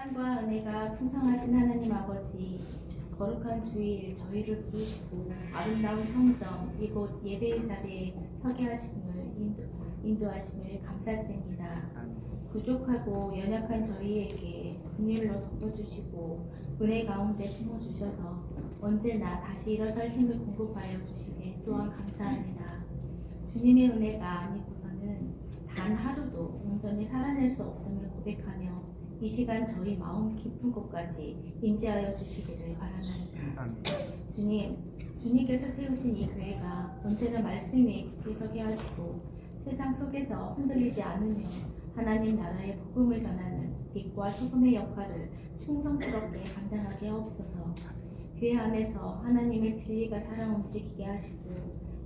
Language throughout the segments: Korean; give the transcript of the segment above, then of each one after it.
사랑과 은혜가 풍성하신 하나님 아버지, 거룩한 주일 저희를 부르시고 아름다운 성전 이곳 예배의 자리에 서게 하심을 인도하심을 감사드립니다. 부족하고 연약한 저희에게 긍휼로 덮어주시고 은혜 가운데 품어주셔서 언제나 다시 일어설 힘을 공급하여 주시게 또한 감사합니다. 주님의 은혜가 아니고서는 단 하루도 온전히 살아낼 수 없음을 고백하며 이 시간 저희 마음 깊은 곳까지 임재하여 주시기를 바라나이다. 주님께서 세우신 이 교회가 언제나 말씀 위에 굳게 서게 하시고 세상 속에서 흔들리지 않으며 하나님 나라의 복음을 전하는 빛과 소금의 역할을 충성스럽게 감당하게 하옵소서. 교회 안에서 하나님의 진리가 살아 움직이게 하시고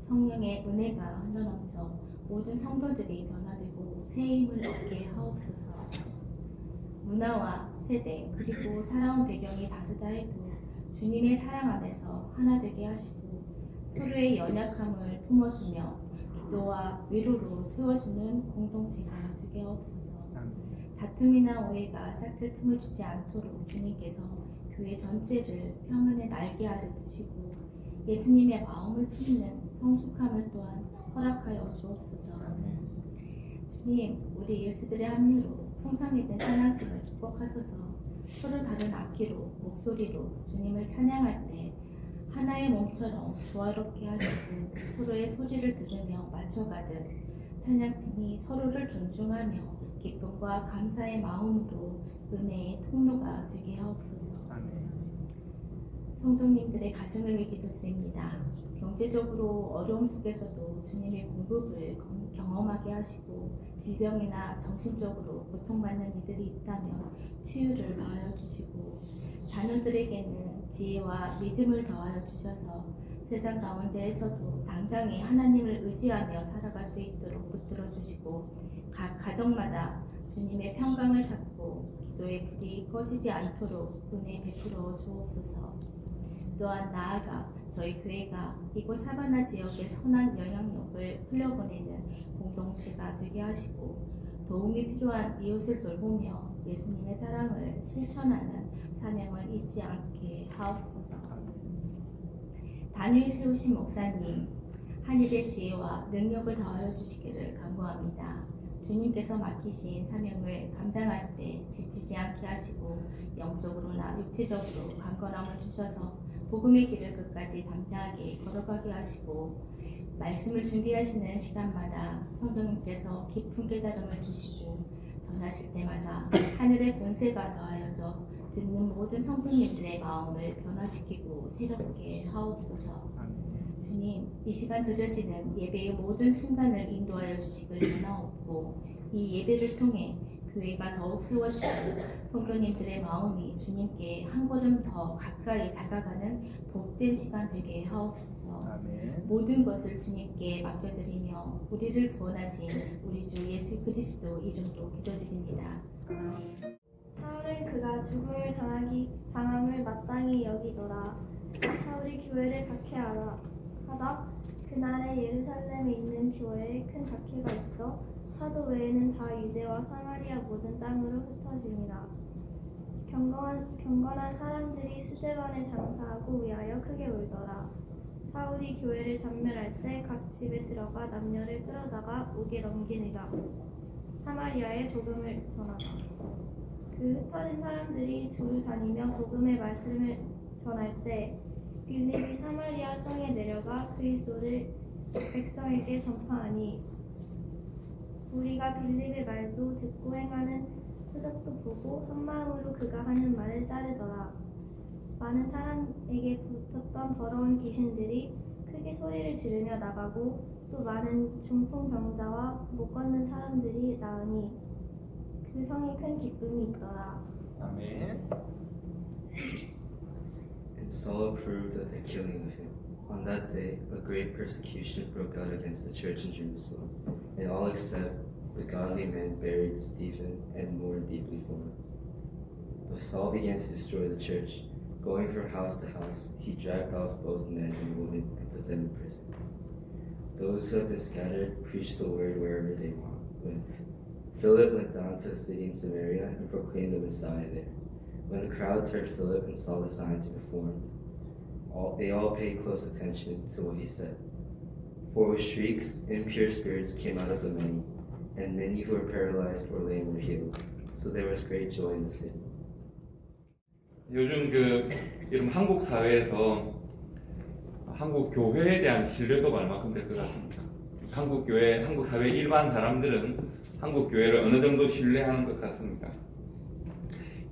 성령의 은혜가 흘러넘쳐 모든 성도들이 변화되고 새 힘을 얻게 하옵소서. 문화와 세대 그리고 살아온 배경이 다르다 해도 주님의 사랑 안에서 하나 되게 하시고 서로의 연약함을 품어주며 기도와 위로로 세워주는 공동체가 되게 하옵소서. 다툼이나 오해가 싹틀 틈을 주지 않도록 주님께서 교회 전체를 평안의 날개 아래 두시고 예수님의 마음을 품는 성숙함을 또한 허락하여 주옵소서. 주님, 우리 예수들의 합류로 풍성해진 찬양팀을 축복하소서. 서로 다른 악기로 목소리로 주님을 찬양할 때 하나의 몸처럼 조화롭게 하시고 서로의 소리를 들으며 맞춰가듯 찬양팀이 서로를 존중하며 기쁨과 감사의 마음으로 은혜의 통로가 되게 하옵소서. 성도님들의 가정을 위해 기도드립니다. 경제적으로 어려움 속에서도 주님의 공급을 경험하게 하시고 질병이나 정신적으로 고통받는 이들이 있다면 치유를 더하여 주시고 자녀들에게는 지혜와 믿음을 더하여 주셔서 세상 가운데에서도 당당히 하나님을 의지하며 살아갈 수 있도록 붙들어 주시고 각 가정마다 주님의 평강을 찾고 기도의 불이 꺼지지 않도록 은혜 베풀어 주옵소서. 또한 나아가 저희 교회가 이곳 사바나 지역의 선한 영향력을 흘려보내는 공동체가 되게 하시고 도움이 필요한 이웃을 돌보며 예수님의 사랑을 실천하는 사명을 잊지 않게 하옵소서. 단위를 세우신 목사님, 하늘의 지혜와 능력을 더하여 주시기를 간구합니다. 주님께서 맡기신 사명을 감당할 때 지치지 않게 하시고 영적으로나 육체적으로 강건함을 주셔서 복음의 길을 끝까지 담대하게 걸어가게 하시고 말씀을 준비하시는 시간마다 성도님께서 깊은 깨달음을 주시고 전하실 때마다 하늘의 권세가 더하여져 듣는 모든 성도님들의 마음을 변화시키고 새롭게 하옵소서. 주님, 이 시간 드려지는 예배의 모든 순간을 인도하여 주시길 원하옵고 이 예배를 통해 교회가 더욱 세워지고 성도님들의 마음이 주님께 한 걸음 더 가까이 다가가는 복된 시간 되게 하옵소서. 아멘. 모든 것을 주님께 맡겨드리며 우리를 구원하신 우리 주 예수 그리스도 이름으로 기도드립니다. 사울은 그가 죽음을 당함을 마땅히 여기더라. 사울이 교회를 박해하다 그날에 예루살렘에 있는 교회에 큰 박해가 있어 사도 외에는 다 유대와 사마리아 모든 땅으로 흩어집니다. 경건한 사람들이 스데반에 장사하고 위하여 크게 울더라. 사울이 교회를 잔멸할새 각 집에 들어가 남녀를 끌어다가 옥에 넘기니라. 사마리아에 복음을 전하다. 그 흩어진 사람들이 두루 다니며 복음의 말씀을 전할새 빌립이 사마리아 성에 내려가 그리스도를 백성에게 전파하니 우리가 빌립의 말도 듣고 행하는 표적도 보고 한 마음으로 그가 하는 말을 따르더라. 많은 사람에게 붙었던 더러운 귀신들이 크게 소리를 지르며 나가고 또 많은 중풍병자와 못 걷는 사람들이 나으니 그 성에 큰 기쁨이 있더라. 아멘. And Saul approved of the killing of him. On that day, a great persecution broke out against the church in Jerusalem, and all except the godly men buried Stephen and mourned deeply for him. But Saul began to destroy the church. Going from house to house, he dragged off both men and women and put them in prison. Those who had been scattered preached the word wherever they went. Philip went down to a city in Samaria and proclaimed the Messiah there. When the crowds heard Philip and saw the signs he performed, they all paid close attention to what he said. For with shrieks, impure spirits came out of the many, and many who were paralyzed or lame were healed. So there was great joy in the city. 요즘 이런 한국 사회에서 한국 교회에 대한 신뢰도가 얼마큼 될 것 같습니다. 한국 교회, 한국 사회 일반 사람들은 한국 교회를 어느 정도 신뢰하는 것 같습니다.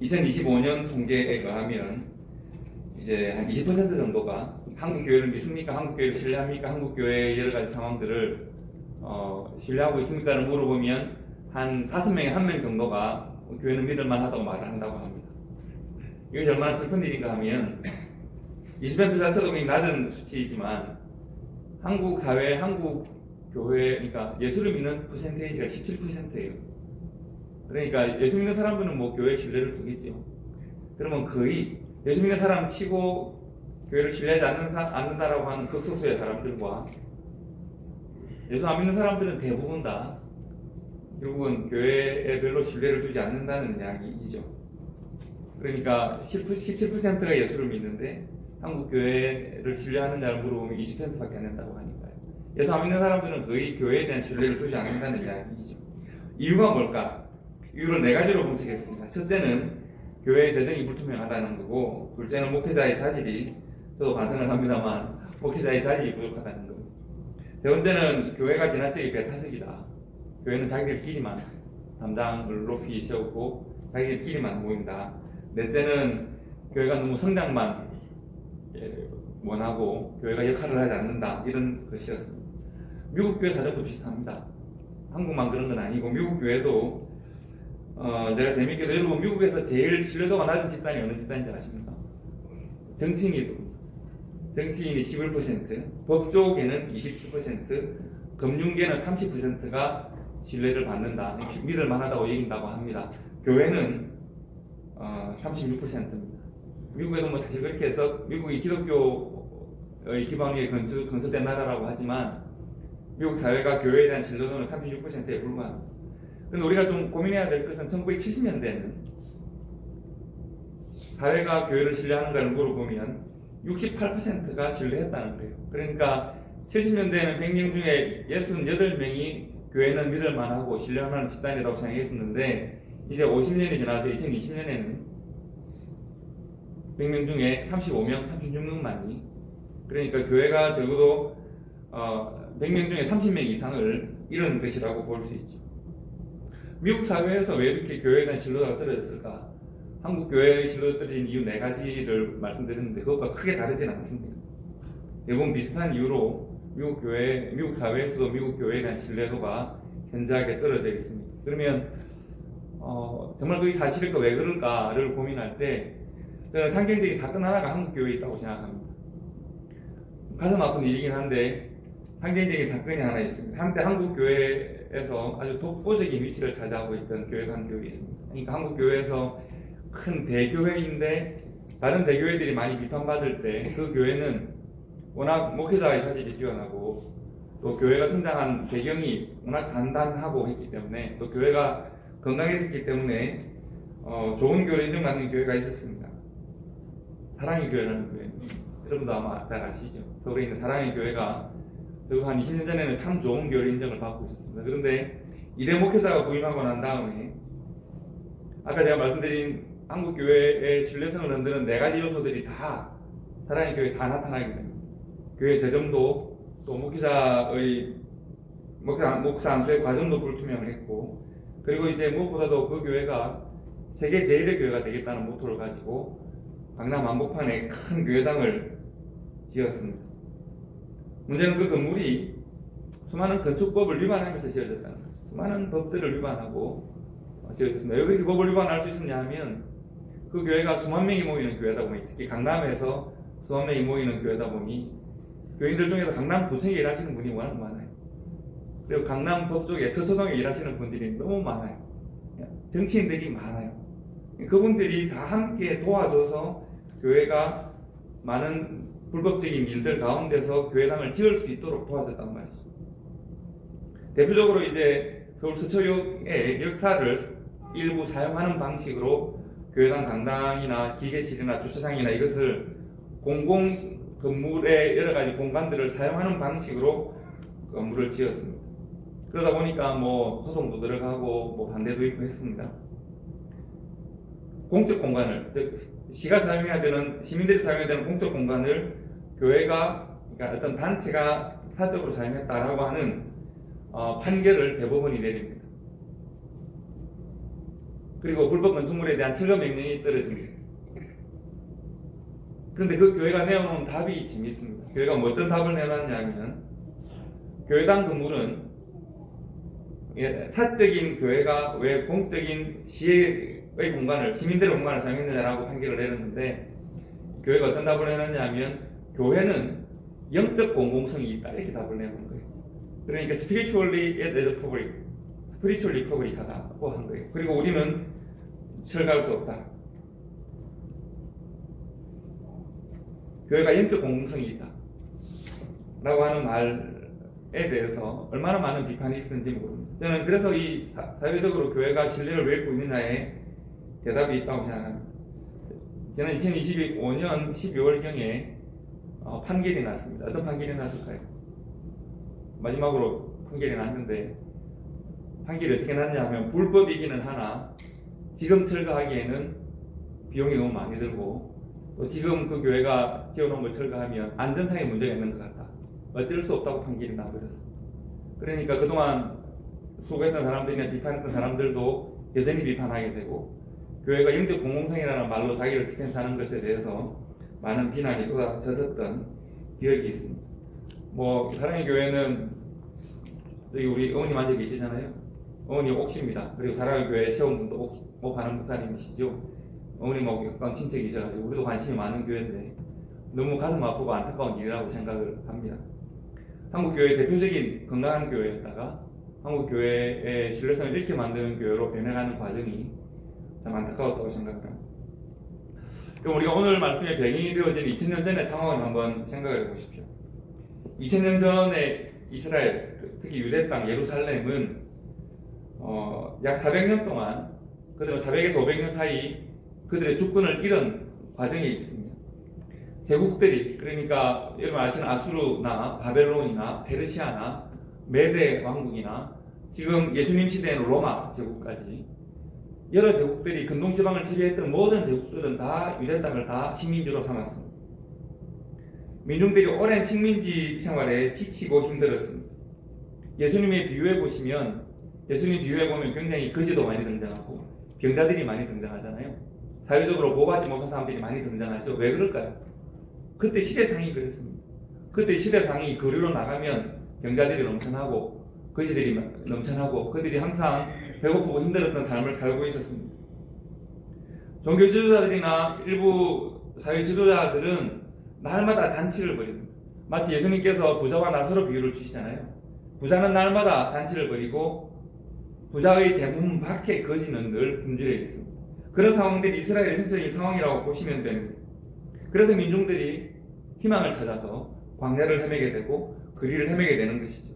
2025년 통계에 의하면 이제 한 20% 정도가 한국 교회를 믿습니까? 한국 교회를 신뢰합니까? 한국 교회의 여러 가지 상황들을 신뢰하고 있습니까를 물어보면 한 5명에 1명 정도가 교회는 믿을만 하다고 말을 한다고 합니다. 이것이 얼마나 슬픈 일인가 하면 20% 자체도 굉장히 낮은 수치이지만 한국 사회, 한국 교회, 그러니까 예수를 믿는 퍼센테이지가 17%예요. 그러니까 예수 믿는 사람들은 뭐 교회에 신뢰를 두겠죠. 그러면 거의 예수 믿는 사람 치고 교회를 신뢰하지 않는다라고 하는 극소수의 사람들과 예수 안 믿는 사람들은 대부분 다 결국은 교회에 별로 신뢰를 두지 않는다는 이야기이죠. 그러니까 17%가 예수를 믿는데 한국 교회를 신뢰하는 자를 물어보면 20%밖에 안 된다고 하니까요. 예수 안 믿는 사람들은 거의 교회에 대한 신뢰를 두지 않는다는 이야기이죠. 이유가 뭘까? 이유를 4가지로 분석했습니다. 첫째는 교회의 재정이 불투명하다는 거고, 둘째는 목회자의 자질이, 저도 반성을 합니다만 목회자의 자질이 부족하다는 겁니다. 세 번째는 교회가 지나치게 배타적이다. 교회는 자기들끼리만 담당을 높이 세우고 자기들끼리만 모인다. 넷째는 교회가 너무 성장만 원하고 교회가 역할을 하지 않는다. 이런 것이었습니다. 미국 교회 사정도 비슷합니다. 한국만 그런 건 아니고 미국 교회도 제가 재밌게도 여러분 미국에서 제일 신뢰도가 낮은 집단이 어느 집단인지 아십니까? 정치인이 11%, 법조계는 27%, 금융계는 30%가 신뢰를 받는다, 믿을 만하다고 얘기한다고 합니다. 교회는 36%입니다. 미국에도 뭐 사실 그렇게 해서 미국이 기독교의 기반 위에 건설된 나라라고 하지만 미국 사회가 교회에 대한 신뢰도는 36%에 불과합니다. 그런데 우리가 좀 고민해야 될 것은 1970년대에는 사회가 교회를 신뢰하는가를 물어보면 68%가 신뢰했다는 거예요. 그러니까 70년대에는 100명 중에 68명이 교회는 믿을 만하고 신뢰하는 집단이라고 생각했었는데 이제 50년이 지나서 2020년에는 100명 중에 35명, 36명만이 그러니까 교회가 적어도 100명 중에 30명 이상을 잃은 것이라고 볼 수 있죠. 미국 사회에서 왜 이렇게 교회에 대한 신뢰도가 떨어졌을까? 한국 교회의 신뢰도가 떨어진 이유 4가지를 말씀드렸는데 그것과 크게 다르진 않습니다. 대부분 비슷한 이유로 미국 사회에서도 미국 교회에 대한 신뢰도가 현저하게 떨어져 있습니다. 그러면 정말 그게 사실일까 왜 그럴까를 고민할 때 저는 상징적인 사건 하나가 한국 교회에 있다고 생각합니다. 가슴 아픈 일이긴 한데 상징적인 사건이 하나 있습니다. 한때 한국 교회에서 아주 독보적인 위치를 차지하고 있던 교회가 한 교회 있습니다. 그러니까 한국 교회에서 큰 대교회인데 다른 대교회들이 많이 비판받을 때 그 교회는 워낙 목회자의 자질이 뛰어나고 또 교회가 성장한 배경이 워낙 단단하고 했기 때문에 또 교회가 건강했었기 때문에 좋은 교회를 인정받는 교회가 있었습니다. 사랑의 교회라는 교회, 여러분도 아마 잘 아시죠? 서울에 있는 사랑의 교회가 적어도 한 20년 전에는 참 좋은 교회 인정을 받고 있었습니다. 그런데 이대 목회자가 부임하고 난 다음에 아까 제가 말씀드린 한국 교회의 신뢰성을 흔드는 4가지 요소들이 다 사랑의 교회에 다 나타나게 됩니다. 교회 재정도 또 목사 안수의 과정도 불투명했고 그리고 이제 무엇보다도 그 교회가 세계 제일의 교회가 되겠다는 모토를 가지고 강남 한복판에 큰 교회당을 지었습니다. 문제는 그 건물이 수많은 건축법을 위반하면서 지어졌다는 거죠. 수많은 법들을 위반하고 지어졌습니다. 왜 그렇게 법을 위반할 수 있었냐 하면 그 교회가 수만 명이 모이는 교회다 보니 특히 강남에서 수만 명이 모이는 교회다 보니 교인들 중에서 강남구청에 일하시는 분이 워낙 많아요. 그리고 강남 북쪽에 서초동에 일하시는 분들이 너무 많아요. 정치인들이 많아요. 그분들이 다 함께 도와줘서 교회가 많은 불법적인 일들 가운데서 교회당을 지을 수 있도록 도와줬단 말이죠. 대표적으로 이제 서울 서초역의 역사를 일부 사용하는 방식으로 교회당 강당이나 기계실이나 주차장이나 이것을 공공 건물의 여러 가지 공간들을 사용하는 방식으로 건물을 지었습니다. 그러다 보니까 뭐 소송도 들어가고 뭐 반대도 있고 했습니다. 공적 공간을, 즉 시가 사용해야 되는, 시민들이 사용해야 되는 공적 공간을 교회가, 그러니까 어떤 단체가 사적으로 사용했다라고 하는 판결을 대법원이 내립니다. 그리고 불법 건축물에 대한 철거 명령이 떨어집니다. 그런데 그 교회가 내어놓은 답이 재미있습니다. 교회가 뭐 어떤 답을 내놨냐면, 교회당 건물은 사적인 교회가 왜 공적인 시의 공간을, 시민들의 공간을 사용했느냐라고 판결을 내렸는데, 교회가 어떤 답을 내놨냐면, 교회는 영적 공공성이 있다, 이렇게 답을 내놓은 거예요. 그러니까 spiritually as a public, spiritually public하다고 한 거예요. 그리고 우리는 철거할 수 없다. 교회가 영적 공공성이 있다 라고 하는 말에 대해서 얼마나 많은 비판이 있었는지 모릅니다. 저는 그래서 이 사회적으로 교회가 신뢰를 왜 잃고 있느냐에 대답이 있다고 생각합니다. 저는 2025년 12월경에 판결이 났습니다. 어떤 판결이 났을까요? 마지막으로 판결이 났는데, 판결이 어떻게 났냐면, 불법이기는 하나 지금 철거하기에는 비용이 너무 많이 들고, 또 지금 그 교회가 지어놓은 걸 철거하면 안전상의 문제가 있는 것 같다, 어쩔 수 없다고 판결이 나버렸습니다. 그러니까 그동안 수고했던 사람들이나 비판했던 사람들도 여전히 비판하게 되고, 교회가 영적 공공성이라는 말로 자기를 디펜스하는 것에 대해서 많은 비난이 쏟아졌던 기억이 있습니다. 뭐 사랑의 교회는 여기 우리 어머님 앉아 계시잖아요. 어머님 옥시입니다. 그리고 사랑의 교회 세운 분도 옥하는 목사님이시죠. 어머님하고 가까운 친척이셔가지고 우리도 관심이 많은 교회인데 너무 가슴 아프고 안타까운 일이라고 생각을 합니다. 한국교회의 대표적인 건강한 교회였다가 한국교회의 신뢰성을 잃게 만드는 교회로 변해가는 과정이 참 안타까웠다고 생각합니다. 그럼 우리가 오늘 말씀의 배경이 되어진 2000년 전의 상황을 한번 생각을 해보십시오. 2000년 전에 이스라엘, 특히 유대 땅 예루살렘은 약 400년 동안, 그들은 400에서 500년 사이 그들의 주권을 잃은 과정에 있습니다. 제국들이, 그러니까 여러분 아시는 아수르나 바벨론이나 페르시아나 메데 왕국이나 지금 예수님 시대에는 로마 제국까지 여러 제국들이 근동지방을 지배했던 모든 제국들은 다 유대 땅을 다 식민지로 삼았습니다. 민중들이 오랜 식민지 생활에 지치고 힘들었습니다. 예수님의 비유해 보시면, 예수님 비유해 보면 굉장히 거지도 많이 등장하고 병자들이 많이 등장하잖아요. 사회적으로 보호하지 못한 사람들이 많이 등장하죠. 왜 그럴까요? 그때 시대상이 그랬습니다. 그때 시대상이 거리로 나가면 병자들이 넘쳐나고 거지들이 넘쳐나고 그들이 항상 배고프고 힘들었던 삶을 살고 있었습니다. 종교 지도자들이나 일부 사회 지도자들은 날마다 잔치를 벌입니다. 마치 예수님께서 부자와 나사로 비유를 주시잖아요. 부자는 날마다 잔치를 벌이고 부자의 대문 밖에 거지는 늘 굶주려 있습니다. 그런 상황들이 이스라엘의 전체적인 상황이라고 보시면 됩니다. 그래서 민중들이 희망을 찾아서 광야를 헤매게 되고 거리를 헤매게 되는 것이죠.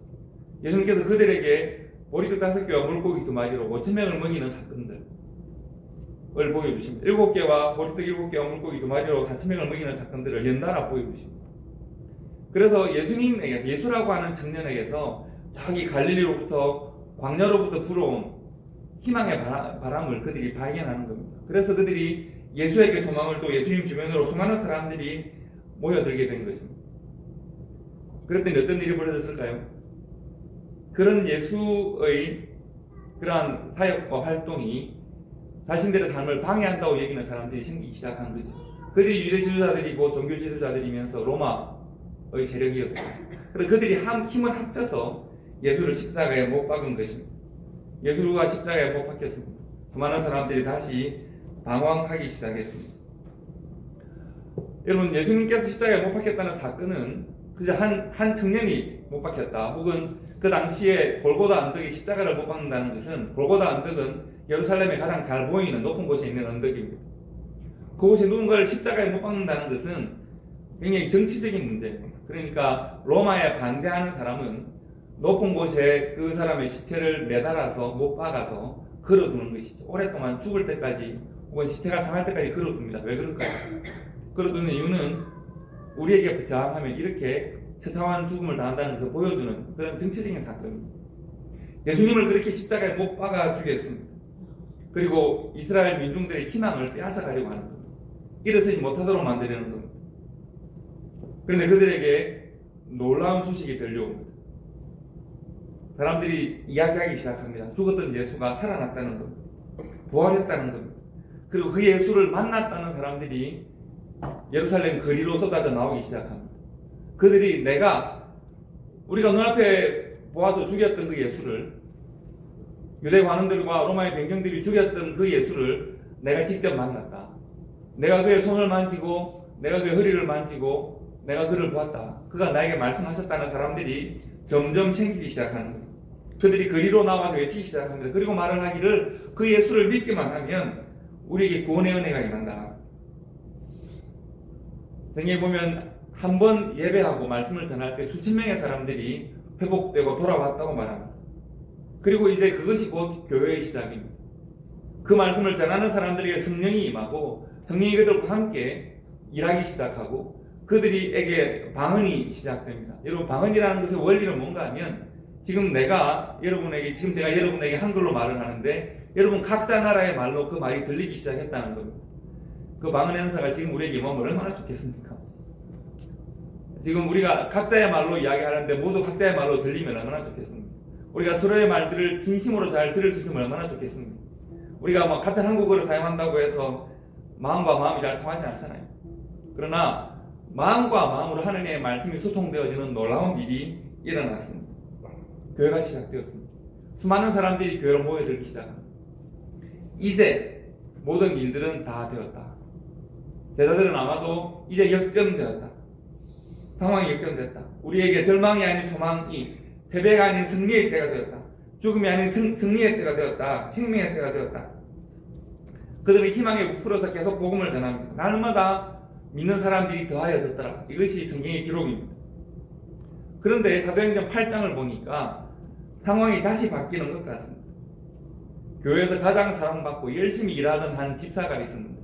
예수님께서 그들에게 보리떡 5개와 물고기 2마리로 5,000명을 먹이는 사건들을 보여주십니다. 7개와 보리떡 7개와 물고기 2마리로 4,000명을 먹이는 사건들을 연달아 보여주십니다. 그래서 예수님에게서, 예수라고 하는 청년에게서 저기 갈릴리로부터, 광야로부터 불어온 희망의 바람을 그들이 발견하는 겁니다. 그래서 그들이 예수에게 소망을 또 예수님 주변으로 수많은 사람들이 모여들게 된 것입니다. 그랬더니 어떤 일이 벌어졌을까요? 그런 예수의 그러한 사역과 활동이 자신들의 삶을 방해한다고 여기는 사람들이 생기기 시작한 거죠. 그들이 유대 지도자들이고 종교 지도자들이면서 로마의 세력이었어요. 그래서 그들이 힘을 합쳐서 예수를 십자가에 못 박은 것입니다. 예수가 십자가에 못 박혔습니다. 수많은 사람들이 다시 방황하기 시작했습니다. 여러분, 예수님께서 십자가에 못 박혔다는 사건은 그저 한 청년이 못 박혔다, 혹은 그 당시에 골고다 언덕에 십자가를 못 박는다는 것은, 골고다 언덕은 예루살렘에 가장 잘 보이는 높은 곳에 있는 언덕입니다. 그곳에 누군가를 십자가에 못 박는다는 것은 굉장히 정치적인 문제입니다. 그러니까 로마에 반대하는 사람은 높은 곳에 그 사람의 시체를 매달아서 못 박아서 걸어두는 것이죠. 오랫동안 죽을 때까지 혹은 시체가 상할 때까지 걸어둡니다. 왜 그럴까요? 걸어두는 이유는 우리에게 저항하면 이렇게 처참한 죽음을 당한다는 것을 보여주는 그런 정치적인 사건입니다. 예수님을 그렇게 십자가에 못 박아 죽였습니다. 그리고 이스라엘 민중들의 희망을 빼앗아가려고 하는 겁니다. 일어서지 못하도록 만들려는 겁니다. 그런데 그들에게 놀라운 소식이 들려옵니다. 사람들이 이야기하기 시작합니다. 죽었던 예수가 살아났다는 겁니다. 부활했다는 겁니다. 그리고 그 예수를 만났다는 사람들이 예루살렘 거리로 쏟아져 나오기 시작합니다. 그들이 우리가 눈앞에 보아서 죽였던 그 예수를, 유대 관원들과 로마의 병정들이 죽였던 그 예수를 내가 직접 만났다. 내가 그의 손을 만지고 내가 그의 허리를 만지고 내가 그를 보았다. 그가 나에게 말씀하셨다는 사람들이 점점 생기기 시작하는 겁니다. 그들이 거리로 나와서 외치기 시작합니다. 그리고 말을 하기를 그 예수를 믿기만 하면 우리에게 구원의 은혜가 임한다. 성경에 보면 한 번 예배하고 말씀을 전할 때 수천 명의 사람들이 회복되고 돌아왔다고 말합니다. 그리고 이제 그것이 곧 교회의 시작입니다. 그 말씀을 전하는 사람들에게 성령이 임하고 성령이 그들과 함께 일하기 시작하고 그들에게 방언이 시작됩니다. 여러분, 방언이라는 것의 원리는 뭔가 하면 지금 제가 여러분에게 한글로 말을 하는데 여러분 각자 나라의 말로 그 말이 들리기 시작했다는 겁니다. 그 방언 행사가 지금 우리에게 임하면 얼마나 좋겠습니까? 지금 우리가 각자의 말로 이야기하는데 모두 각자의 말로 들리면 얼마나 좋겠습니까? 우리가 서로의 말들을 진심으로 잘 들을 수 있으면 얼마나 좋겠습니까? 우리가 같은 한국어를 사용한다고 해서 마음과 마음이 잘 통하지 않잖아요. 그러나 마음과 마음으로 하나님의 말씀이 소통되어지는 놀라운 일이 일어났습니다. 교회가 시작되었습니다. 수많은 사람들이 교회로 모여들기 시작합니다. 이제 모든 일들은 다 되었다. 제자들은 아마도 이제 역전되었다. 상황이 역전됐다. 우리에게 절망이 아닌 소망이, 패배가 아닌 승리의 때가 되었다. 죽음이 아닌 승리의 때가 되었다. 생명의 때가 되었다. 그들은 희망에 부풀어서 계속 복음을 전합니다. 날마다 믿는 사람들이 더하여졌더라. 이것이 성경의 기록입니다. 그런데 사도행전 8장을 보니까 상황이 다시 바뀌는 것 같습니다. 교회에서 가장 사랑받고 열심히 일하던 한 집사가 있었는데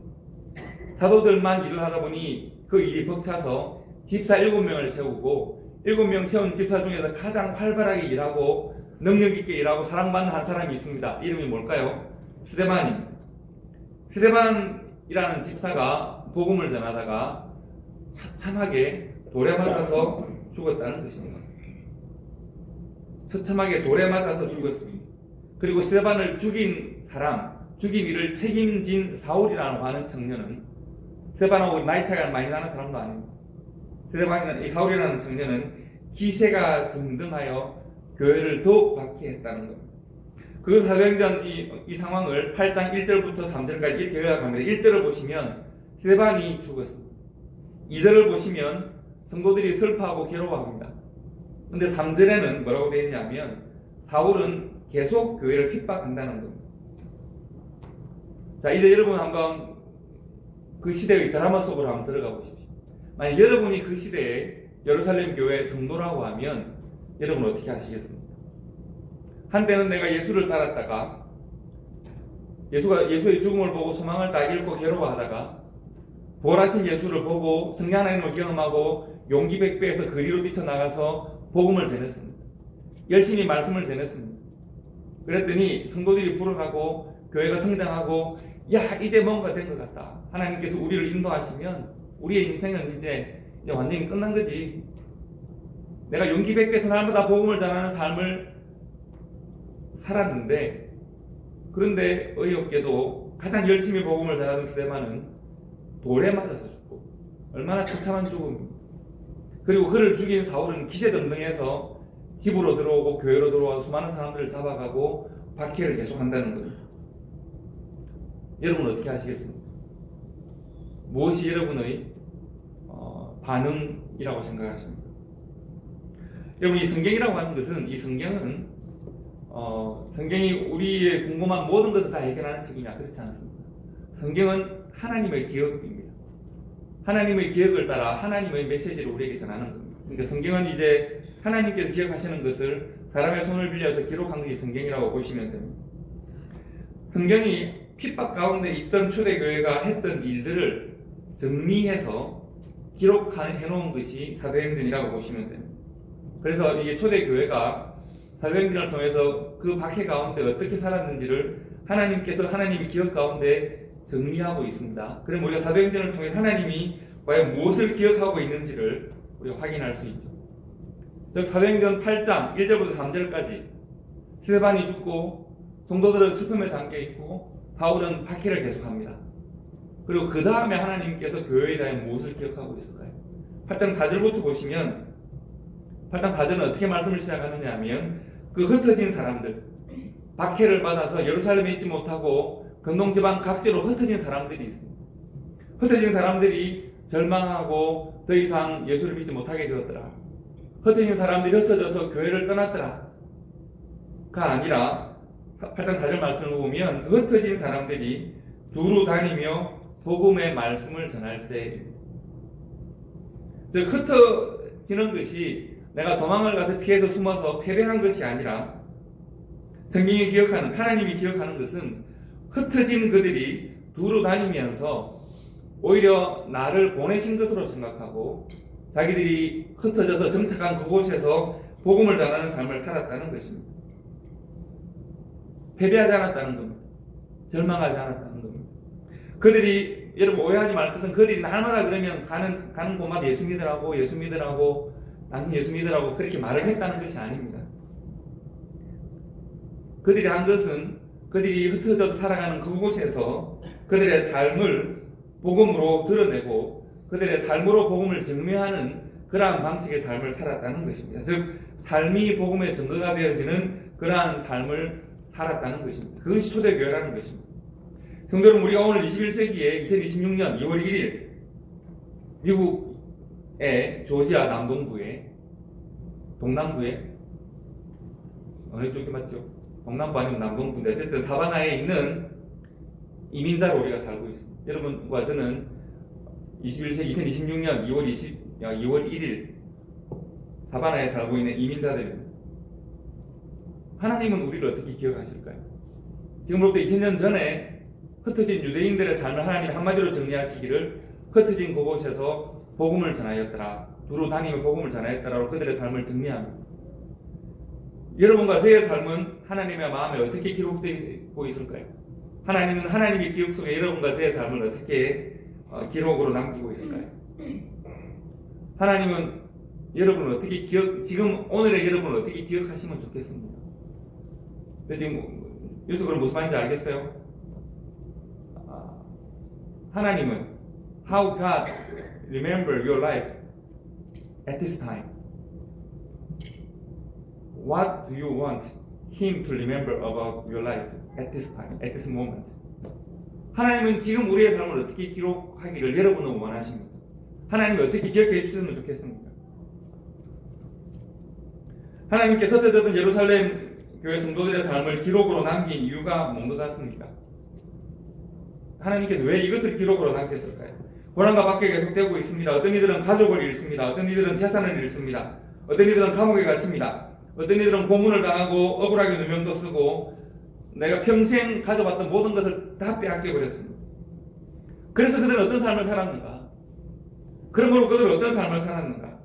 사도들만 일을 하다 보니 그 일이 벅차서 집사 7명을 세우고 7명 세운 집사 중에서 가장 활발하게 일하고 능력 있게 일하고 사랑받는 한 사람이 있습니다. 이름이 뭘까요? 스데반입니다. 스데반이라는 집사가 복음을 전하다가 처참하게 돌에 맞아서 죽었다는 것입니다. 처참하게 돌에 맞아서 죽었습니다. 그리고 스데반을 죽인 일을 책임진 사울이라고 하는 청년은, 스데반하고 나이 차이가 많이 나는 사람도 아닙니다. 스데반이라는 이 사울이라는 청년은 기세가 등등하여 교회를 더욱 박해했다는 겁니다. 그 사도행전 이 상황을 8장 1절부터 3절까지 이렇게 요약합니다. 1절을 보시면 스데반이 죽었습니다. 2절을 보시면 성도들이 슬퍼하고 괴로워합니다. 근데 3절에는 뭐라고 되어 있냐면 사울은 계속 교회를 핍박한다는 겁니다. 자, 이제 여러분 한번 그 시대의 드라마 속으로 한번 들어가 보십시오. 만약 여러분이 그 시대에 예루살렘 교회 성도라고 하면 여러분 어떻게 하시겠습니까? 한때는 내가 예수를 따랐다가 예수의 죽음을 보고 소망을 다 잃고 괴로워하다가 부활하신 예수를 보고 성령 하나님을 경험하고 용기 백배에서 거리로 뛰쳐나가서 복음을 전했습니다. 열심히 말씀을 전했습니다. 그랬더니 성도들이 불어나고 교회가 성장하고 이제 뭔가 된 것 같다. 하나님께서 우리를 인도하시면 우리의 인생은 이제 완전히 끝난 거지. 내가 용기 백배에서 날마다 복음을 전하는 삶을 살았는데, 그런데 어이없게도 가장 열심히 복음을 전하던 스데반은 돌에 맞아서 죽고, 얼마나 처참한 죽음입니다. 그리고 그를 죽인 사울은 기세등등해서 집으로 들어오고 교회로 들어와서 수많은 사람들을 잡아가고 박해를 계속한다는 겁니다. 여러분은 어떻게 하시겠습니까? 무엇이 여러분의 반응이라고 생각하십니까? 여러분, 이 성경이라고 하는 것은, 이 성경은 성경이 우리의 궁금한 모든 것을 다 해결하는 책이냐? 그렇지 않습니다. 성경은 하나님의 기억입니다. 하나님의 기억을 따라 하나님의 메시지를 우리에게 전하는 겁니다. 그러니까 성경은 이제 하나님께서 기억하시는 것을 사람의 손을 빌려서 기록한 것이 성경이라고 보시면 됩니다. 성경이 핍박 가운데 있던 초대교회가 했던 일들을 정리해서 기록해 놓은 것이 사도행전이라고 보시면 됩니다. 그래서 이게 초대교회가 사도행전을 통해서 그 박해 가운데 어떻게 살았는지를 하나님께서 하나님의 기억 가운데 정리하고 있습니다. 그럼 우리가 사도행전을 통해 하나님이 과연 무엇을 기억하고 있는지를 우리가 확인할 수 있죠. 즉 사도행전 8장 1절부터 3절까지 스데반이 죽고 성도들은 슬픔에 잠겨 있고 바울은 박해를 계속합니다. 그리고 그 다음에 하나님께서 교회에 대한 무엇을 기억하고 있을까요? 8장 4절부터 보시면 8장 4절은 어떻게 말씀을 시작하느냐 하면 그 흩어진 사람들, 박해를 받아서 예루살렘에 있지 못하고 근동지방 각지로 흩어진 사람들이 있습니다. 흩어진 사람들이 절망하고 더 이상 예수를 믿지 못하게 되었더라. 흩어진 사람들이 흩어져서 교회를 떠났더라. 가 아니라 8장 4절 말씀을 보면 그 흩어진 사람들이 두루 다니며 복음의 말씀을 전할세. 즉 흩어지는 것이 내가 도망을 가서 피해서 숨어서 패배한 것이 아니라 성경이 기억하는, 하나님이 기억하는 것은 흩어진 그들이 두루 다니면서 오히려 나를 보내신 것으로 생각하고 자기들이 흩어져서 정착한 그곳에서 복음을 전하는 삶을 살았다는 것입니다. 패배하지 않았다는 겁니다. 절망하지 않았다는 겁니다. 그들이, 여러분 오해하지 말 것은 그들이 날마다 그러면 가는 곳마다 예수 믿으라고 당신 예수 믿으라고 그렇게 말을 했다는 것이 아닙니다. 그들이 한 것은 그들이 흩어져서 살아가는 그곳에서 그들의 삶을 복음으로 드러내고 그들의 삶으로 복음을 증명하는 그러한 방식의 삶을 살았다는 것입니다. 즉 삶이 복음의 증거가 되어지는 그러한 삶을 살았다는 것입니다. 그것이 초대교회라는 것입니다. 성도 여러분, 우리가 오늘 21세기에 2026년 2월 1일 미국의 조지아 남동부에 동남부에 어느 쪽이 맞죠? 동남부 아니면 남동부인데 어쨌든 사바나에 있는 이민자로 우리가 살고 있습니다. 여러분과 저는 21세기 2026년 2월 1일 사바나에 살고 있는 이민자들입니다. 하나님은 우리를 어떻게 기억하실까요? 지금으로부터 2000년 전에 흩어진 유대인들의 삶을 하나님이 한마디로 정리하시기를 흩어진 그곳에서 복음을 전하였더라. 두루 다니며 복음을 전하였더라로 그들의 삶을 정리합니다. 여러분과 저의 삶은 하나님의 마음에 어떻게 기록되고 있을까요? 하나님은 하나님의 기억 속에 여러분과 저의 삶을 어떻게 기록으로 남기고 있을까요? 하나님은 여러분을 어떻게 지금 오늘의 여러분을 어떻게 기억하시면 좋겠습니다. 근데 지금 여기서 그럼 무슨 말인지 알겠어요? 하나님은 How God remember your life at this time? What do you want Him to remember about your life at this time, at this moment? 하나님은 지금 우리의 삶을 어떻게 기록하기를 여러분은 원하십니다. 하나님이 어떻게 기억해 주셨으면 좋겠습니까? 하나님께서 흩어졌던 예루살렘 교회 성도들의 삶을 기록으로 남긴 이유가 뭔 것 같습니까? 하나님께서 왜 이것을 기록으로 남겼을까요? 고난과 박해가 계속되고 있습니다. 어떤 이들은 가족을 잃습니다. 어떤 이들은 재산을 잃습니다. 어떤 이들은 감옥에 갇힙니다. 어떤 이들은 고문을 당하고 억울하게 누명도 쓰고 내가 평생 가져왔던 모든 것을 다 빼앗겨 버렸습니다. 그래서 그들은 어떤 삶을 살았는가? 그러므로 그들은 어떤 삶을 살았는가?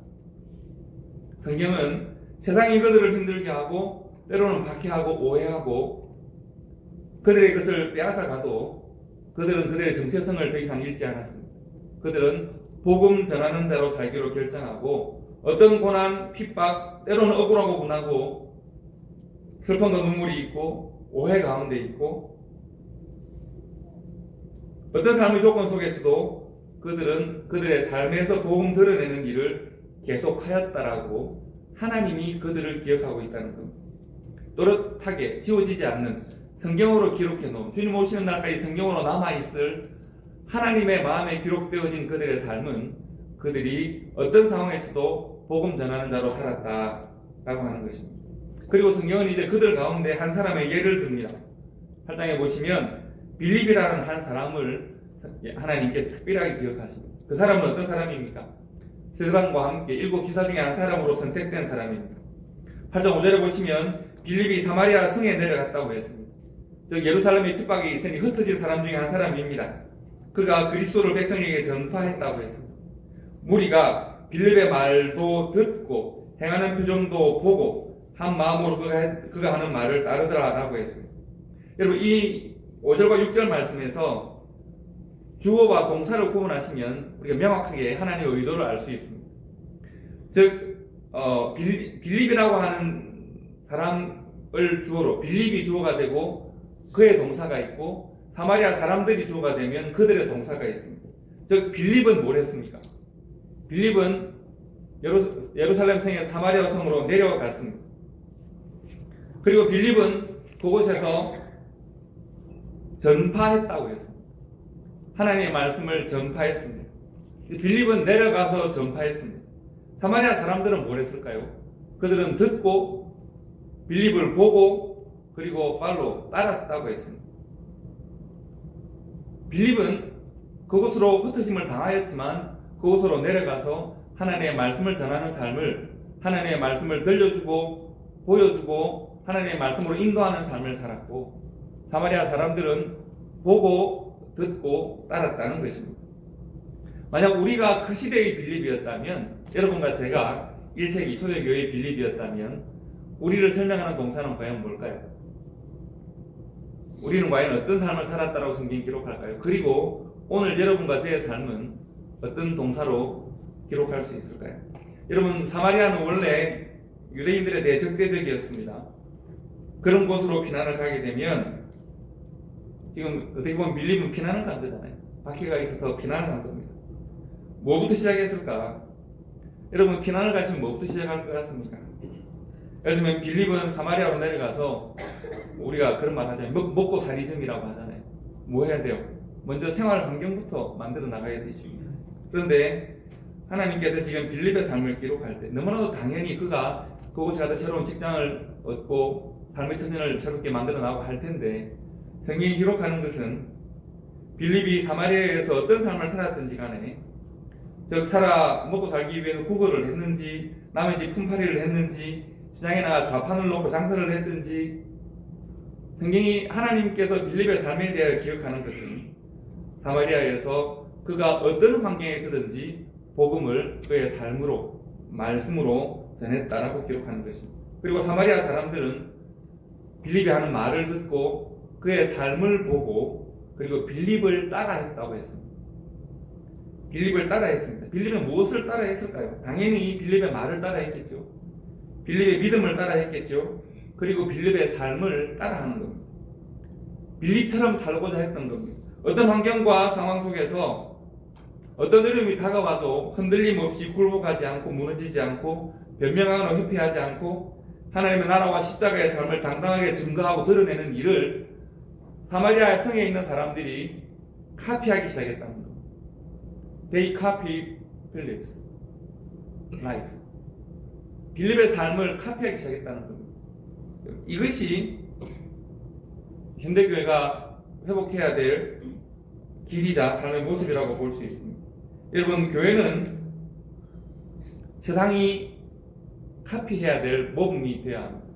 성경은 세상이 그들을 힘들게 하고 때로는 박해하고 오해하고 그들의 것을 빼앗아가도 그들은 그들의 정체성을 더 이상 잃지 않았습니다. 그들은 복음 전하는 자로 살기로 결정하고 어떤 고난, 핍박, 때로는 억울하고 분하고 슬픔과 눈물이 있고 오해 가운데 있고 어떤 삶의 조건 속에서도 그들은 그들의 삶에서 복음 드러내는 일을 계속하였다라고 하나님이 그들을 기억하고 있다는 겁니다. 또렷하게 지워지지 않는 성경으로 기록해 놓은 주님 오시는 날까지 성경으로 남아있을 하나님의 마음에 기록되어진 그들의 삶은 그들이 어떤 상황에서도 복음 전하는 자로 살았다라고 하는 것입니다. 그리고 성경은 이제 그들 가운데 한 사람의 예를 듭니다. 8장에 보시면 빌립이라는 한 사람을 하나님께 특별하게 기억하십니다. 그 사람은 어떤 사람입니까? 스데반과 함께 7 기사 중에 한 사람으로 선택된 사람입니다. 8장 5절에 보시면 빌립이 사마리아 성에 내려갔다고 했습니다. 즉 예루살렘의 핍박이 있으니 흩어진 사람 중에 한 사람입니다. 그가 그리스도를 백성에게 전파했다고 했습니다. 무리가 빌립의 말도 듣고 행하는 표정도 보고 한 마음으로 그가 하는 말을 따르더라라고 했습니다. 여러분 이 5절과 6절 말씀에서 주어와 동사를 구분하시면 우리가 명확하게 하나님의 의도를 알 수 있습니다. 즉 빌립이라고 하는 사람을 주어로 빌립이 주어가 되고 그의 동사가 있고 사마리아 사람들이 주어가 되면 그들의 동사가 있습니다. 즉 빌립은 뭘 했습니까? 빌립은 예루살렘 성의 사마리아 성으로 내려갔습니다. 그리고 빌립은 그곳에서 전파했다고 했습니다. 하나님의 말씀을 전파했습니다. 빌립은 내려가서 전파했습니다. 사마리아 사람들은 뭘 했을까요? 그들은 듣고 빌립을 보고 그리고 팔로 따랐다고 했습니다. 빌립은 그곳으로 흩어짐을 당하였지만 그곳으로 내려가서 하나님의 말씀을 전하는 삶을 하나님의 말씀을 들려주고 보여주고 하나님의 말씀으로 인도하는 삶을 살았고 사마리아 사람들은 보고 듣고 따랐다는 것입니다. 만약 우리가 그 시대의 빌립이었다면 여러분과 제가 1세기 초대교회의 빌립이었다면 우리를 설명하는 동사는 과연 뭘까요? 우리는 과연 어떤 삶을 살았다라고 성경이 기록할까요? 그리고 오늘 여러분과 제 삶은 어떤 동사로 기록할 수 있을까요? 여러분 사마리아는 원래 유대인들에 대해 적대적이었습니다. 그런 곳으로 피난을 가게 되면 지금 어떻게 보면 빌립은 피난을 간 거잖아요. 박해가 있어서 피난을 간 겁니다. 뭐부터 시작했을까? 여러분 피난을 가시면 뭐부터 시작할 것 같습니까? 예를 들면 빌립은 사마리아로 내려가서 우리가 그런 말 하잖아요. 먹고 살이즘이라고 하잖아요. 뭐 해야 돼요? 먼저 생활 환경부터 만들어 나가야 되죠. 그런데 하나님께서 지금 빌립의 삶을 기록할 때 너무나도 당연히 그가 그곳에 가서 새로운 직장을 얻고 삶의 터전을 새롭게 만들어 나가고 할 텐데 성경이 기록하는 것은 빌립이 사마리아에서 어떤 삶을 살았든지 간에 즉 먹고 살기 위해서 구걸을 했는지 남의 집 품팔이를 했는지 시장에 나가 좌판을 놓고 장사를 했든지 성경이 하나님께서 빌립의 삶에 대해 기억하는 것은 사마리아에서 그가 어떤 환경에 있었든지 복음을 그의 삶으로 말씀으로 전했다라고 기록하는 것입니다. 그리고 사마리아 사람들은 빌립이 하는 말을 듣고 그의 삶을 보고 그리고 빌립을 따라했다고 했습니다. 빌립을 따라했습니다. 빌립은 무엇을 따라했을까요? 당연히 빌립의 말을 따라했겠죠. 빌립의 믿음을 따라했겠죠. 그리고 빌립의 삶을 따라하는 겁니다. 빌립처럼 살고자 했던 겁니다. 어떤 환경과 상황 속에서 어떤 어려움이 다가와도 흔들림 없이 굴복하지 않고 무너지지 않고 변명하거나 회피하지 않고 하나님의 나라와 십자가의 삶을 당당하게 증거하고 드러내는 일을 사마리아 성에 있는 사람들이 카피하기 시작했다는 겁니다. They copy Philip's life. 빌립의 삶을 카피하기 시작했다는 겁니다. 이것이 현대교회가 회복해야 될 길이자 삶의 모습이라고 볼 수 있습니다. 여러분, 교회는 세상이 카피해야 될 모범이 되어야 합니다.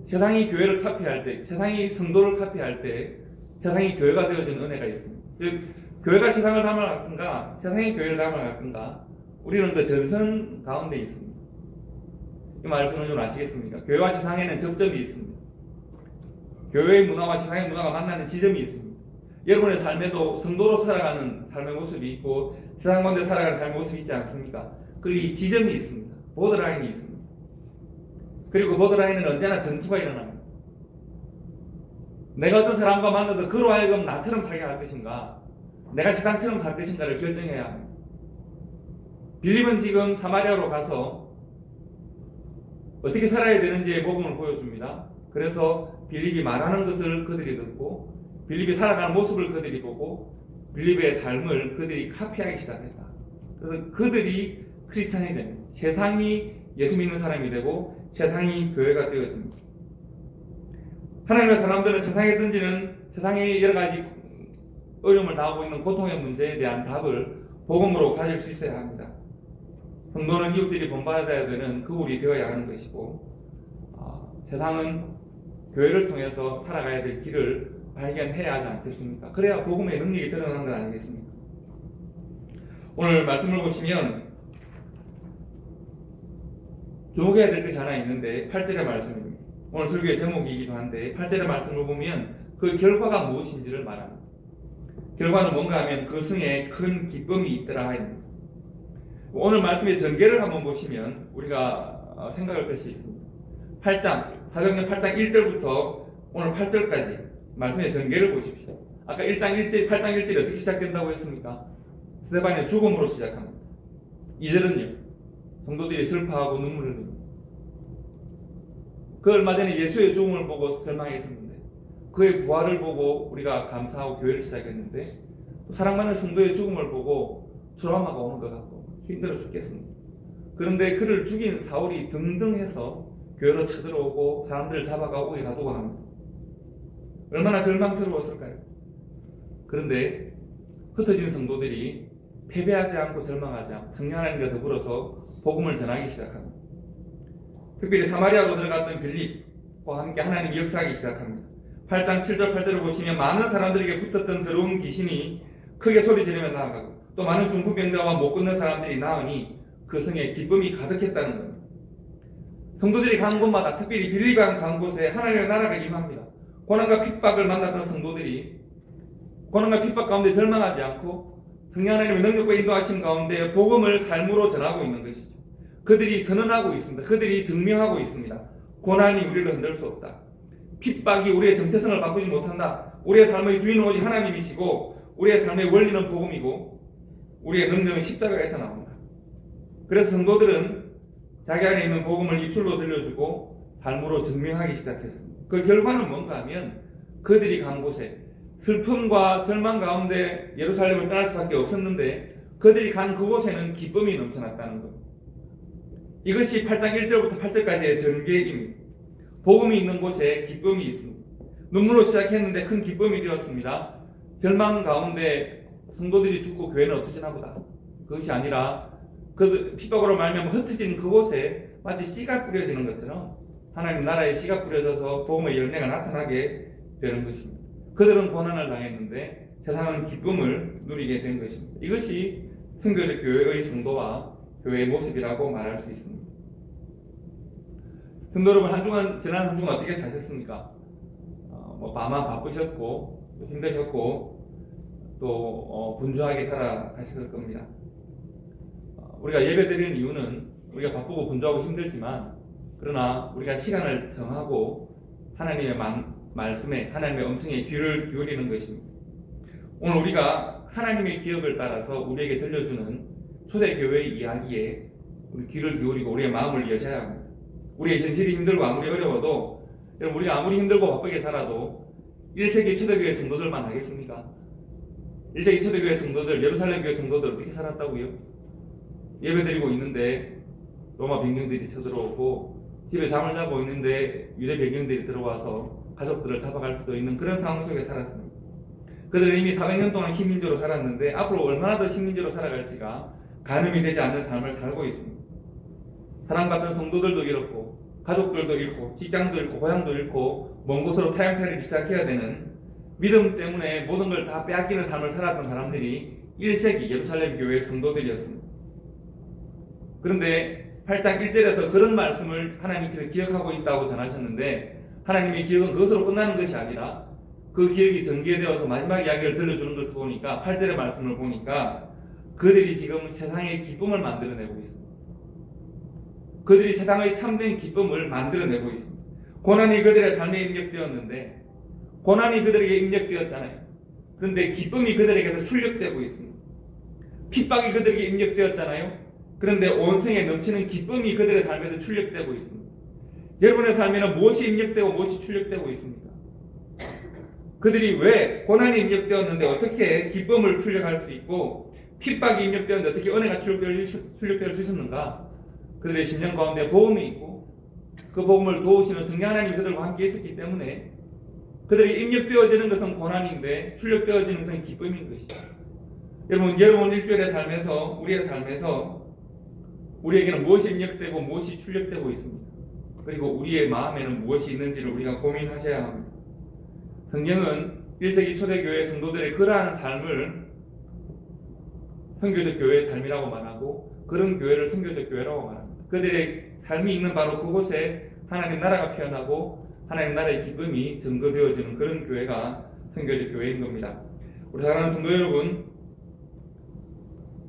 세상이 교회를 카피할 때, 세상이 성도를 카피할 때 세상이 교회가 되어진 은혜가 있습니다. 즉, 교회가 세상을 닮아갈 건가, 세상이 교회를 닮아갈 건가, 우리는 그 전선 가운데 있습니다. 이 말씀은 좀 아시겠습니까? 교회와 세상에는 접점이 있습니다. 교회의 문화와 세상의 문화가 만나는 지점이 있습니다. 여러분의 삶에도 성도로 살아가는 삶의 모습이 있고 세상 가운데 살아가는 삶의 모습이 있지 않습니까? 그리고 이 지점이 있습니다. 보더라인이 있습니다. 그리고 보더라인은 언제나 전투가 일어납니다. 내가 어떤 사람과 만나서 그로 하여금 나처럼 살게 할 것인가, 내가 세상처럼 살 것인가를 결정해야 합니다. 빌립은 지금 사마리아로 가서 어떻게 살아야 되는지의 모범을 보여줍니다. 그래서 빌립이 말하는 것을 그들이 듣고 빌립이 살아가는 모습을 그들이 보고 빌립의 삶을 그들이 카피하기 시작했다. 그래서 그들이 크리스찬이 됩니다. 세상이 예수 믿는 사람이 되고 세상이 교회가 되어집니다. 하나님의 사람들은 세상에 던지는 세상의 여러 가지 어려움을 당하고 있는 고통의 문제에 대한 답을 복음으로 가질 수 있어야 합니다. 성도는 이웃들이 본받아야 되는 그울이 되어야 하는 것이고 세상은 교회를 통해서 살아가야 될 길을 발견해야 하지 않겠습니까? 그래야 복음의 능력이 드러나는 것 아니겠습니까? 오늘 말씀을 보시면 주목해야 될 것이 하나 있는데 8절의 말씀입니다. 오늘 설교의 제목이기도 한데 8절의 말씀을 보면 그 결과가 무엇인지를 말합니다. 결과는 뭔가 하면 그 승에 큰 기쁨이 있더라 합니다. 오늘 말씀의 전개를 한번 보시면 우리가 생각할 것이 있습니다. 8장, 사도행전 8장 1절부터 오늘 8절까지 말씀의 전개를 보십시오. 아까 8장 1절이 어떻게 시작된다고 했습니까? 스데반의 죽음으로 시작합니다. 2절은요, 성도들이 슬퍼하고 눈물을 흘립니다. 그 얼마 전에 예수의 죽음을 보고 절망했었는데 그의 부활을 보고 우리가 감사하고 교회를 시작했는데 사랑받는 성도의 죽음을 보고 트라우마가 오는 것 같고 힘들어 죽겠습니다. 그런데 그를 죽인 사울이 등등해서 교회로 쳐들어오고 사람들을 잡아가고 오게 가두고 합니다. 얼마나 절망스러웠을까요? 그런데 흩어진 성도들이 패배하지 않고 절망하지 않고 성령 하나님과 더불어서 복음을 전하기 시작합니다. 특별히 사마리아로 들어갔던 빌립과 함께 하나님이 역사하기 시작합니다. 8장 7절 8절을 보시면 많은 사람들에게 붙었던 더러운 귀신이 크게 소리지르며 나아가고 또 많은 중풍병자와 못 걷는 사람들이 나으니 그 성에 기쁨이 가득했다는 겁니다. 성도들이 간 곳마다 특별히 빌립에 간 곳에 하나님의 나라가 임합니다. 고난과 핍박을 만났던 성도들이 고난과 핍박 가운데 절망하지 않고 성령 하나님의 능력과 인도하심 가운데 복음을 삶으로 전하고 있는 것이죠. 그들이 선언하고 있습니다. 그들이 증명하고 있습니다. 고난이 우리를 흔들 수 없다. 핍박이 우리의 정체성을 바꾸지 못한다. 우리의 삶의 주인은 오직 하나님이시고 우리의 삶의 원리는 복음이고 우리의 능력은 십자가에서 나온다. 그래서 성도들은 자기 안에 있는 복음을 입술로 들려주고 삶으로 증명하기 시작했습니다. 그 결과는 뭔가 하면 그들이 간 곳에 슬픔과 절망 가운데 예루살렘을 떠날 수밖에 없었는데 그들이 간 그곳에는 기쁨이 넘쳐났다는 것. 이것이 8장 1절부터 8절까지의 전개입니다. 복음이 있는 곳에 기쁨이 있습니다. 눈물로 시작했는데 큰 기쁨이 되었습니다. 절망 가운데 성도들이 죽고 교회는 없어지나 보다. 그것이 아니라 그 핍박으로 말미암아 흩어진 그곳에 마치 씨가 뿌려지는 것처럼 하나님 나라의 씨가 뿌려져서 복음의 열매가 나타나게 되는 것입니다. 그들은 고난을 당했는데 세상은 기쁨을 누리게 된 것입니다. 이것이 선교적 교회의 성도와 교회의 모습이라고 말할 수 있습니다. 성도 여러분, 지난 한 주간 어떻게 사셨습니까? 아마 바쁘셨고 힘드셨고 또 분주하게 살아가셨을 겁니다. 우리가 예배드리는 이유는 우리가 바쁘고 분주하고 힘들지만 그러나 우리가 시간을 정하고 하나님의 말씀에 하나님의 음성에 귀를 기울이는 것입니다. 오늘 우리가 하나님의 기업을 따라서 우리에게 들려주는 초대교회의 이야기에 우리 귀를 기울이고 우리의 마음을 여셔야 합니다. 우리의 현실이 힘들고 아무리 어려워도 여러분 우리가 아무리 힘들고 바쁘게 살아도 1세기 초대교회 성도들만 하겠습니까? 1세기 초대교회 성도들, 예루살렘 교회 성도들 어떻게 살았다고요? 예배드리고 있는데 로마 병경들이 쳐들어오고 집에 잠을 자고 있는데 유대 병경들이 들어와서 가족들을 잡아갈 수도 있는 그런 상황 속에 살았습니다. 그들은 이미 400년 동안 식민지로 살았는데 앞으로 얼마나 더 식민지로 살아갈지가 가늠이 되지 않는 삶을 살고 있습니다. 사랑받던 성도들도 잃었고 가족들도 잃고 직장도 잃고 고향도 잃고 먼 곳으로 타향살이를 시작해야 되는 믿음 때문에 모든 걸 다 빼앗기는 삶을 살았던 사람들이 1세기 예루살렘 교회의 성도들이었습니다. 그런데 8장 1절에서 그런 말씀을 하나님께서 기억하고 있다고 전하셨는데 하나님의 기억은 그것으로 끝나는 것이 아니라 그 기억이 전개되어서 마지막 이야기를 들려주는 것을 보니까 8절의 말씀을 보니까 그들이 지금 세상의 기쁨을 만들어내고 있습니다. 그들이 세상의 참된 기쁨을 만들어내고 있습니다. 고난이 그들의 삶에 입력되었는데 고난이 그들에게 입력되었잖아요. 그런데 기쁨이 그들에게서 출력되고 있습니다. 핍박이 그들에게 입력되었잖아요. 그런데 온성에 넘치는 기쁨이 그들의 삶에서 출력되고 있습니다. 여러분의 삶에는 무엇이 입력되고 무엇이 출력되고 있습니까? 그들이 왜 고난이 입력되었는데 어떻게 기쁨을 출력할 수 있고 핍박이 입력되었는데 어떻게 은혜가 출력될 수 있었는가? 그들의 심령 가운데 복음이 있고 그 복음을 도우시는 성령 하나님이 그들과 함께 있었기 때문에 그들에게 입력되어지는 것은 고난인데 출력되어지는 것은 기쁨인 것이죠. 여러분 일주일의 삶에서 우리의 삶에서 우리에게는 무엇이 입력되고 무엇이 출력되고 있습니까? 그리고 우리의 마음에는 무엇이 있는지를 우리가 고민하셔야 합니다. 성경은 1세기 초대교회 성도들의 그러한 삶을 선교적 교회의 삶이라고 말하고 그런 교회를 선교적 교회라고 말합니다. 그들의 삶이 있는 바로 그곳에 하나님 나라가 피어나고 하나님 나라의 기쁨이 증거되어지는 그런 교회가 선교적 교회인 겁니다. 우리 사랑하는 성도 여러분,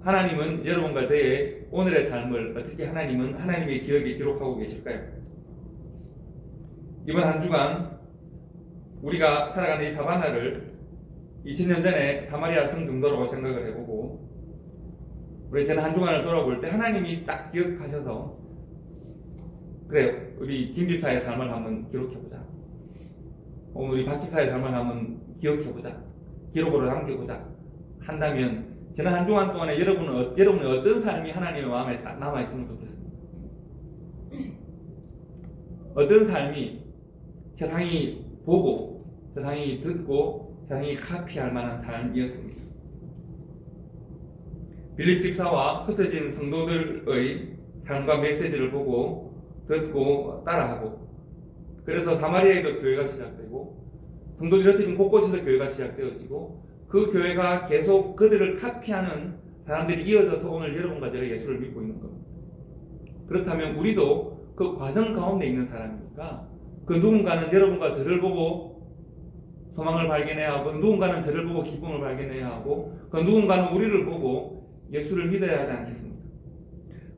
하나님은 여러분과 저의 오늘의 삶을 어떻게 하나님은 하나님의 기억에 기록하고 계실까요? 이번 한 주간 우리가 살아가는 이 사바나를 2000년 전에 사마리아 성 정도라고 생각을 해보고 우리 지난 한 주간을 돌아볼 때 하나님이 딱 기억하셔서 그래 우리 김 집사의 삶을 한번 기록해보자. 우리 박 집사의 삶을 한번 기억해보자. 기록으로 남겨보자 한다면 지난 한 주간 동안에 여러분의 어떤 삶이 하나님의 마음에 딱 남아있으면 좋겠습니다. 어떤 삶이 세상이 보고 세상이 듣고 세상이 카피할 만한 삶이었습니다. 빌립 집사와 흩어진 성도들의 삶과 메시지를 보고 듣고 따라하고 그래서 사마리아에도 교회가 시작되고 성도들이 흩어진 곳곳에서 교회가 시작되어지고 그 교회가 계속 그들을 카피하는 사람들이 이어져서 오늘 여러분과 제가 예수를 믿고 있는 겁니다. 그렇다면 우리도 그 과정 가운데 있는 사람이니까 그 누군가는 여러분과 저를 보고 소망을 발견해야 하고 누군가는 저를 보고 기쁨을 발견해야 하고 그 누군가는 우리를 보고 예수를 믿어야 하지 않겠습니까?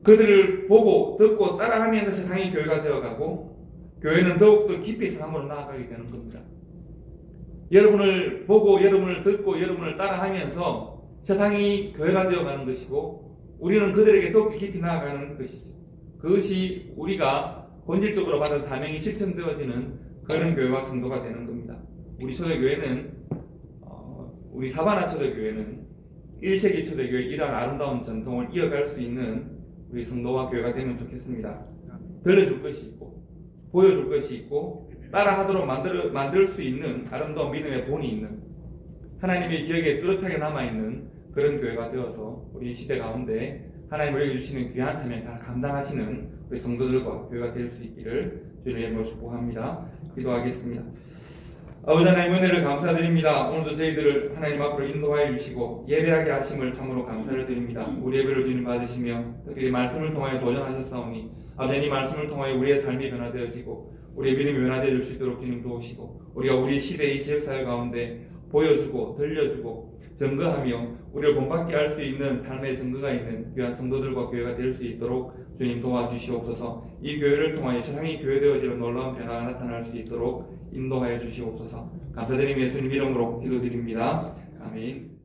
그들을 보고 듣고 따라하면서 세상이 교회가 되어가고 교회는 더욱더 깊이 세상으로 나아가게 되는 겁니다. 여러분을 보고 여러분을 듣고 여러분을 따라하면서 세상이 교회가 되어가는 것이고 우리는 그들에게 더욱 깊이 나아가는 것이죠. 그것이 우리가 본질적으로 받은 사명이 실천되어지는 그런 교회와 성도가 되는 겁니다. 우리 초대교회는 우리 사바나 초대교회는 1세기 초대교회 이러한 아름다운 전통을 이어갈 수 있는 우리 성도와 교회가 되면 좋겠습니다. 들려줄 것이 있고 보여줄 것이 있고 따라하도록 만들 수 있는 아름다운 믿음의 본이 있는 하나님의 기억에 뚜렷하게 남아있는 그런 교회가 되어서 우리 시대 가운데 하나님 우리에게 주시는 귀한 사명 잘 감당하시는 우리 성도들과 교회가 될 수 있기를 주님의 이름으로 축복합니다. 기도하겠습니다. 아버지 하나님 은혜를 감사드립니다. 오늘도 저희들을 하나님 앞으로 인도하여 주시고 예배하게 하심을 참으로 감사를 드립니다. 우리 예배를 주님 받으시며 특별히 말씀을 통하여 도전하셨사오니 아버지 이 말씀을 통하여 우리의 삶이 변화되어지고 우리의 믿음이 변화되어질 수 있도록 주님 도우시고 우리가 우리 시대의 지역사회 가운데 보여주고 들려주고 증거하며 우리를 본받게 할 수 있는 삶의 증거가 있는 귀한 성도들과 교회가 될 수 있도록 주님 도와주시옵소서. 이 교회를 통하여 세상이 교회되어지는 놀라운 변화가 나타날 수 있도록 인도하여 주시옵소서. 감사드리며 예수님 이름으로 기도드립니다. 아멘.